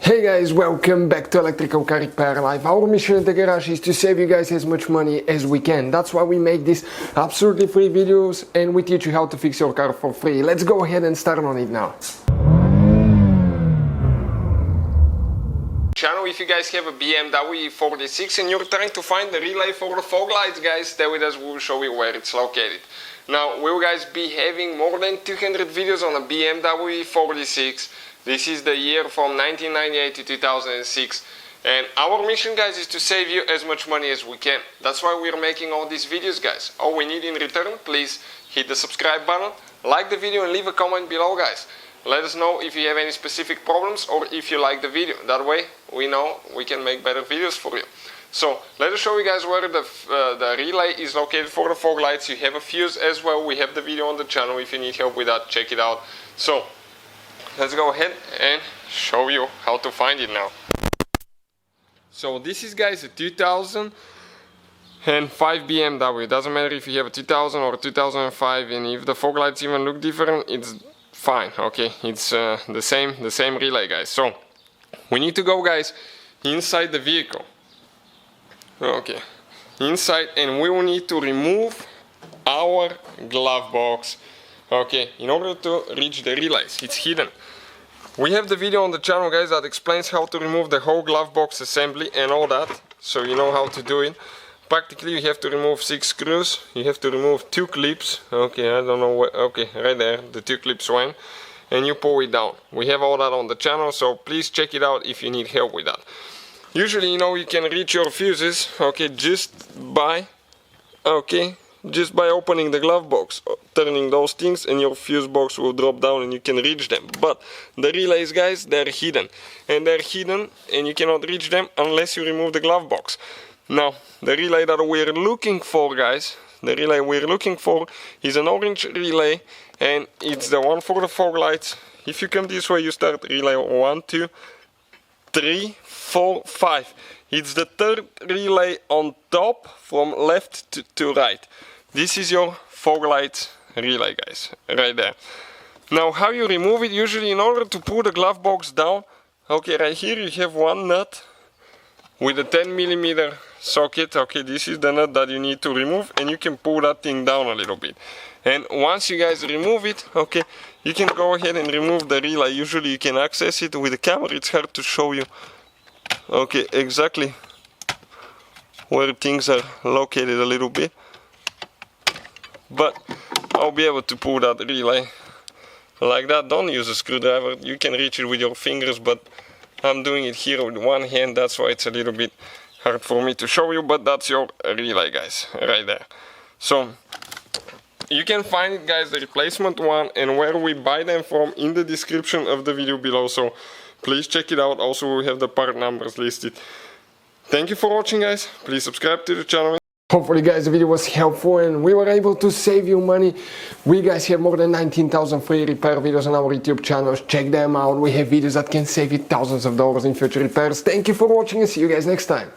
Hey guys, welcome back to Electrical Car Repair Live. Our mission at the garage is to save you guys as much money as we can. That's why we make these absolutely free videos and we teach you how to fix your car for free. Let's go ahead and start on it now. Channel, if you guys have a BMW E46 and you're trying to find the relay for the fog lights, guys, stay with us, we'll show you where it's located. Now, we'll guys be having more than 200 videos on a BMW E46. This is the year from 1998 to 2006, and our mission, guys, is to save you as much money as we can. That's why we're making all these videos, guys. All we need in return, please hit the subscribe button, like the video and leave a comment below, guys. Let us know if you have any specific problems or if you like the video. That way we know we can make better videos for you. So let us show you guys where the relay is located for the fog lights. You have a fuse as well. We have the video on the channel. If you need help with that, check it out. So let's go ahead and show you how to find it now. So this is, guys, a 2005 BMW. It doesn't matter if you have a 2000 or a 2005, and if the fog lights even look different, it's fine. Okay, it's the same relay, guys. So we need to go, guys, inside the vehicle. Okay, inside, and we will need to remove our glove box. Okay, in order to reach the relays, it's hidden. We have the video on the channel, guys, that explains how to remove the whole glove box assembly and all that, so you know how to do it. Practically, you have to remove 6 screws, you have to remove 2 clips. Okay, I don't know where, okay, right there, the 2 clips went, and you pull it down. We have all that on the channel, so please check it out if you need help with that. Usually, you know, you can reach your fuses, okay, just by opening the glove box, turning those things, and your fuse box will drop down and you can reach them. But the relays, guys, they're hidden, and you cannot reach them unless you remove the glove box. Now, the relay that we're looking for, guys, is an orange relay, and it's the one for the fog lights. If you come this way, you start relay 1, 2, 3, 4, 5. It's the third relay on top from left to right. This is your fog light relay, guys, right there. Now, how you remove it? Usually, in order to pull the glove box down, okay, right here you have one nut with a 10mm socket. Okay, this is the nut that you need to remove, and you can pull that thing down a little bit. And once you guys remove it, okay, you can go ahead and remove the relay. Usually you can access it with the camera. It's hard to show you, okay, exactly where things are located a little bit, but I'll be able to pull that relay like that. Don't use a screwdriver, you can reach it with your fingers, but I'm doing it here with one hand, that's why it's a little bit hard for me to show you, but that's your relay, guys, right there. So you can find it, guys, the replacement one and where we buy them from in the description of the video below, so please check it out. Also, we have the part numbers listed. Thank you for watching, guys. Please subscribe to the channel. Hopefully, guys, the video was helpful and we were able to save you money. We, guys, have more than 19,000 free repair videos on our YouTube channels. Check them out. We have videos that can save you thousands of dollars in future repairs. Thank you for watching and see you guys next time.